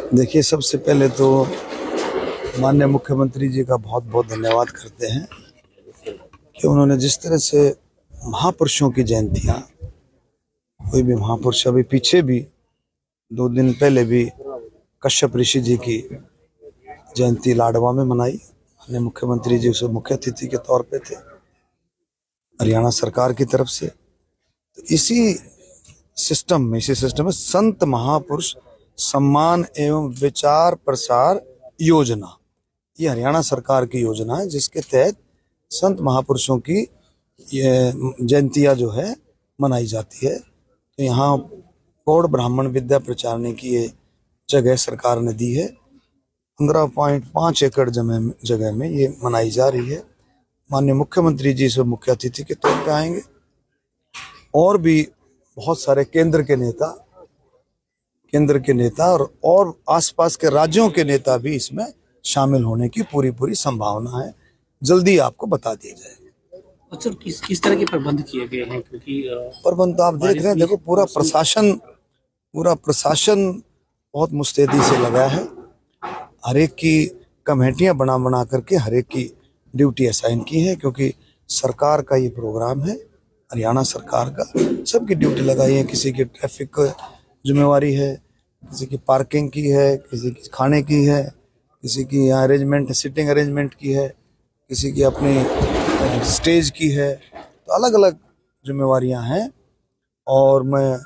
देखिए, सबसे पहले तो माननीय मुख्यमंत्री जी का बहुत बहुत धन्यवाद करते हैं कि उन्होंने जिस तरह से महापुरुषों की जयंतियाँ, कोई भी महापुरुष, अभी पीछे भी 2 दिन पहले भी कश्यप ऋषि जी की जयंती लाडवा में मनाई। माननीय मुख्यमंत्री जी उसमें मुख्य अतिथि के तौर पे थे हरियाणा सरकार की तरफ से। तो इसी सिस्टम में संत महापुरुष सम्मान एवं विचार प्रसार योजना, ये हरियाणा सरकार की योजना है जिसके तहत संत महापुरुषों की ये जयंतियाँ जो है मनाई जाती है। तो यहाँ गौड़ ब्राह्मण विद्या प्रचारने की ये जगह सरकार ने दी है। 15.5 एकड़ जगह में ये मनाई जा रही है। माननीय मुख्यमंत्री जी इसमें मुख्य अतिथि के तौर पे आएंगे और भी बहुत सारे केंद्र के नेता और आसपास के राज्यों के नेता भी इसमें शामिल होने की पूरी संभावना है। जल्दी आपको बता दिया जाएगा। अच्छा, किस तरह के प्रबंध किए गए हैं? क्योंकि प्रबंध तो आप देख रहे हैं, देखो पूरा प्रशासन बहुत मुस्तैदी से लगा है। हर एक की कमेटियां बना करके हर एक की ड्यूटी असाइन की है, क्योंकि सरकार का ये प्रोग्राम है, हरियाणा सरकार का। सबकी ड्यूटी लगाई है, किसी की ट्रैफिक जिम्मेवारी है, किसी की पार्किंग की है, किसी की खाने की है, किसी की यहाँ अरेंजमेंट सिटिंग अरेंजमेंट की है, किसी की अपनी स्टेज की है। तो अलग अलग जिम्मेवारियां हैं और मैं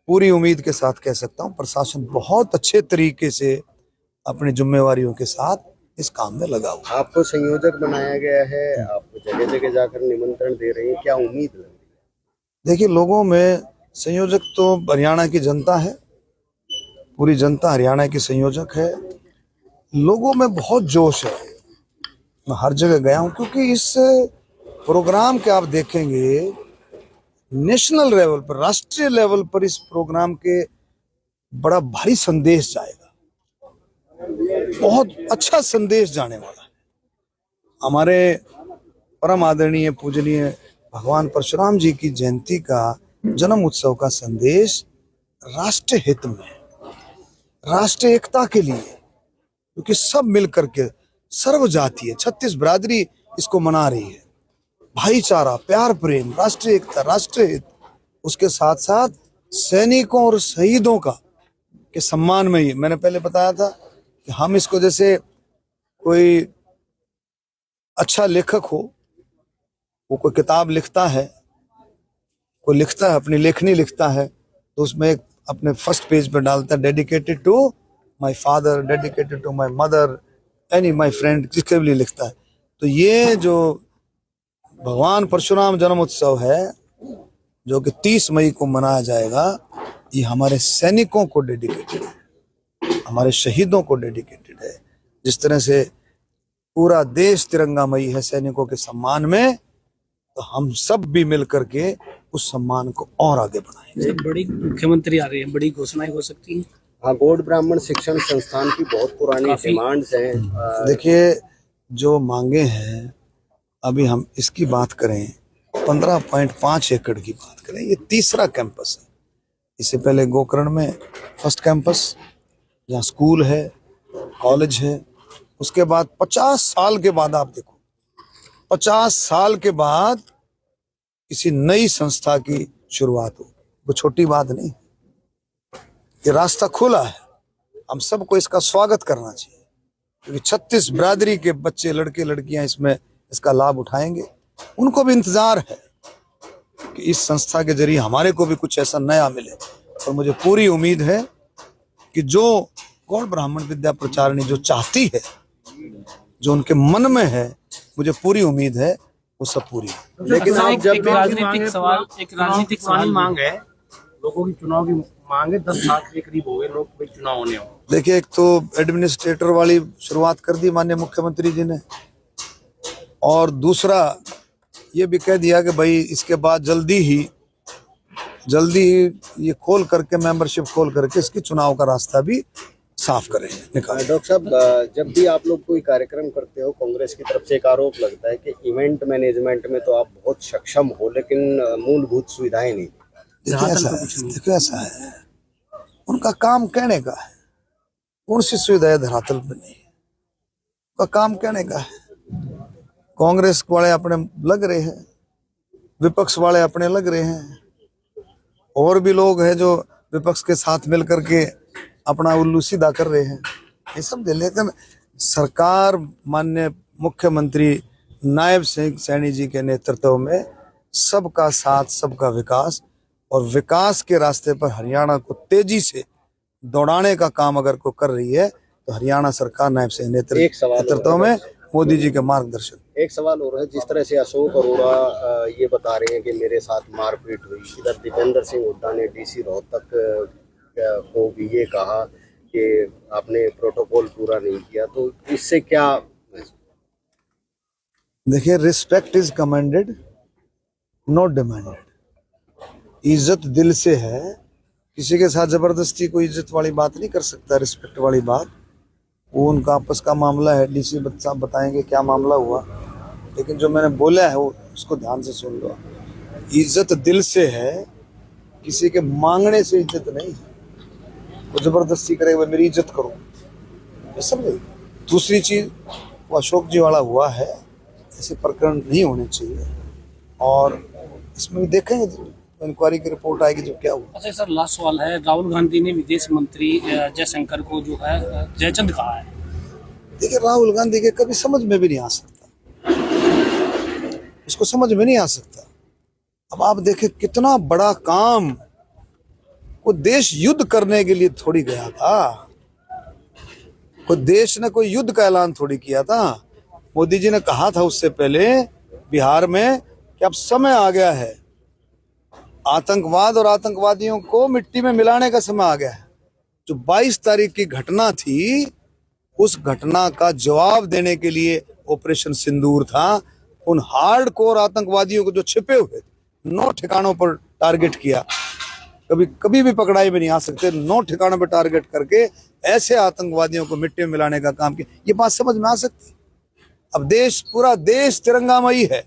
पूरी उम्मीद के साथ कह सकता हूँ प्रशासन बहुत अच्छे तरीके से अपनी जिम्मेवारियों के साथ इस काम में लगा हुआ। आपको संयोजक बनाया गया है, आप जगह जगह जाकर निमंत्रण दे रहे हैं, क्या उम्मीद लग रही है? देखिए, लोगों में संयोजक तो हरियाणा की जनता है, पूरी जनता हरियाणा की संयोजक है। लोगों में बहुत जोश है, मैं हर जगह गया हूँ, क्योंकि इस प्रोग्राम के आप देखेंगे नेशनल लेवल पर, राष्ट्रीय लेवल पर इस प्रोग्राम के बड़ा भारी संदेश जाएगा, बहुत अच्छा संदेश जाने वाला है। हमारे परम आदरणीय पूजनीय भगवान परशुराम जी की जयंती का जन्म उत्सव का संदेश राष्ट्र हित में, राष्ट्रीय एकता के लिए, क्योंकि सब मिलकर के सर्व जातीय 36 बिरादरी इसको मना रही है। भाईचारा, प्यार, प्रेम, राष्ट्रीय एकता, राष्ट्रीय हित, उसके साथ साथ सैनिकों और शहीदों का के सम्मान में ही मैंने पहले बताया था कि हम इसको, जैसे कोई अच्छा लेखक हो, वो कोई किताब लिखता है, कोई लिखता है, अपनी लेखनी लिखता है, तो उसमें एक अपने फर्स्ट पेज पे डालता है dedicated to my father, dedicated to my mother, any my friend, जिसके लिए लिखता है। तो ये जो भगवान परशुराम जन्म उत्सव है जो कि 30 मई को मनाया जाएगा, ये हमारे सैनिकों को डेडिकेटेड है, हमारे शहीदों को डेडिकेटेड है। जिस तरह से पूरा देश तिरंगामयी है सैनिकों के सम्मान में, तो हम सब भी मिलकर के उस सम्मान को और आगे बढ़ाएंगे। बड़ी मुख्यमंत्री आ रही है, बड़ी घोषणाएं हो सकती हैं। हाँ, गौड़ ब्राह्मण शिक्षण संस्थान की बहुत पुरानी डिमांड्स हैं। देखिए, जो मांगे हैं, अभी हम इसकी बात करें, 15.5 एकड़ की बात करें, ये तीसरा कैंपस है। इससे पहले गोकर्ण में फर्स्ट कैंपस, जहाँ स्कूल है, कॉलेज है। उसके बाद 50 साल के बाद आप देखो, 50 साल के बाद किसी नई संस्था की शुरुआत हो, वो छोटी बात नहीं। ये रास्ता खुला है, हम सबको इसका स्वागत करना चाहिए, क्योंकि 36 बिरादरी के बच्चे, लड़के लड़कियां इसमें इसका लाभ उठाएंगे। उनको भी इंतजार है कि इस संस्था के जरिए हमारे को भी कुछ ऐसा नया मिले। और मुझे पूरी उम्मीद है कि जो गौड़ ब्राह्मण विद्या प्रचारणी जो चाहती है, जो उनके मन में है, मुझे पूरी उम्मीद है वो सब पूरी है। लेकिन आप जब एक राजनीतिक सवाल मांग है, लोगों की चुनाव की मांग है, 10 साल के करीब हो गए लोग भाई चुनाव होने हो। देखिए, एक तो एडमिनिस्ट्रेटर वाली शुरुआत कर दी माननीय मुख्यमंत्री जी ने, और दूसरा ये भी कह दिया कि भाई इसके बाद जल्दी ही ये खोल करके, मेंबरशिप खोल करके इसकी चुनाव का रास्ता भी साफ करें, निकालें। डॉक्टर साहब, जब भी आप लोग कोई कार्यक्रम करते हो, कांग्रेस की तरफ से एक आरोप लगता है कि इवेंट मैनेजमेंट में तो आप बहुत सक्षम हो, लेकिन मूलभूत सुविधाएं नहीं। देखिए, ऐसा है, उनका काम कहने का है, कौन सी सुविधाएं धरातल पे नहीं है, का काम कहने का है। कांग्रेस वाले अपने लग रहे हैं, विपक्ष वाले अपने लग रहे हैं, और भी लोग हैं जो विपक्ष के साथ मिलकर के अपना उल्लू सीधा कर रहे हैं, ये सब दे। लेकिन सरकार माननीय मुख्यमंत्री नायब सिंह सैनी जी के नेतृत्व में सबका साथ, सबका विकास, और विकास के रास्ते पर हरियाणा को तेजी से दौड़ाने का काम अगर को कर रही है तो हरियाणा सरकार नायब सिंह नेतृत्व में मोदी जी के मार्गदर्शन। एक सवाल और है, जिस तरह से अशोक अरोड़ा ये बता रहे हैं कि मेरे साथ मारपीट हुई, इधर दीपेंद्र सिंह हुड्डा ने डीसी रोहतक को भी ये कहा कि आपने प्रोटोकॉल पूरा नहीं किया, तो इससे क्या? देखिए, respect is commended, not demanded. इज्जत दिल से है, किसी के साथ जबरदस्ती कोई इज्जत वाली बात नहीं कर सकता, रिस्पेक्ट वाली बात वो उनका आपस का मामला है। डीसी साहब बताएंगे क्या मामला हुआ, लेकिन जो मैंने बोला है वो उसको ध्यान से सुन लो। इज्जत दिल से है, किसी के मांगने से इज्जत नहीं है। वो जबरदस्ती करेगा मेरी इज्जत करो, ये सब नहीं। दूसरी चीज, वो अशोक जी वाला हुआ है, ऐसे प्रकरण नहीं होने चाहिए, और इसमें भी देखेंगे इंक्वायरी की रिपोर्ट आएगी जो क्या हुआ। अच्छा सर, लास्ट सवाल है, राहुल गांधी ने विदेश मंत्री जयशंकर को जो है जयचंद कहा है। देखिए, राहुल गांधी के कभी समझ में भी नहीं आ सकता, उसको समझ में नहीं आ सकता। अब आप देखें कितना बड़ा काम, वो देश युद्ध करने के लिए थोड़ी गया था, कोई देश ने कोई युद्ध का ऐलान थोड़ी किया था। मोदी जी ने कहा था उससे पहले बिहार में कि अब समय आ गया है, आतंकवाद और आतंकवादियों को मिट्टी में मिलाने का समय आ गया है। जो 22 तारीख की घटना थी, उस घटना का जवाब देने के लिए ऑपरेशन सिंदूर था। उन हार्डकोर आतंकवादियों को जो छिपे हुए 9 ठिकानों पर टारगेट किया, कभी भी पकड़ाई में नहीं आ सकते। 9 ठिकानों पर टारगेट करके ऐसे आतंकवादियों को मिट्टी में मिलाने का काम किया। ये बात समझ में आ सकती। अब देश, पूरा देश तिरंगामयी है,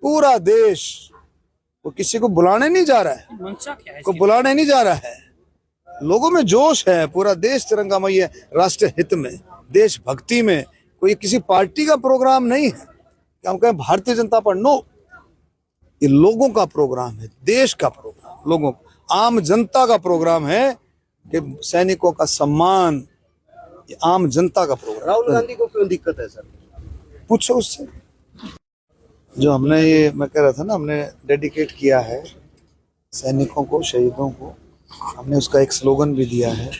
पूरा देश, वो किसी को बुलाने नहीं जा रहा है, मंशा क्या है को बुलाने नहीं जा रहा है। लोगों में जोश है, पूरा देश तिरंगामयी है, राष्ट्र हित में, देशभक्ति में। कोई किसी पार्टी का प्रोग्राम नहीं है कि हम कहें भारतीय जनता पार्टी, नो, ये लोगों का प्रोग्राम है, देश का प्रोग्राम, लोगों, आम जनता का प्रोग्राम है कि सैनिकों का सम्मान, ये आम जनता का प्रोग्राम। राहुल गांधी को क्यों दिक्कत है सर? पूछो उससे। जो हमने, ये मैं कह रहा था ना, हमने डेडिकेट किया है सैनिकों को, शहीदों को, हमने उसका एक स्लोगन भी दिया है,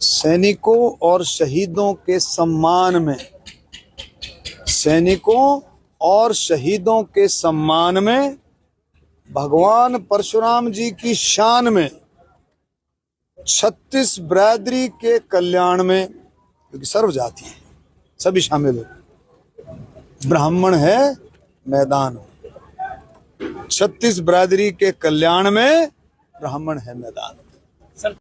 सैनिकों और शहीदों के सम्मान में, सैनिकों और शहीदों के सम्मान में, भगवान परशुराम जी की शान में, 36 बिरादरी के कल्याण में, क्योंकि सर्व जाति है, सभी शामिल है, ब्राह्मण है मैदान में, 36 बिरादरी के कल्याण में ब्राह्मण है मैदान में।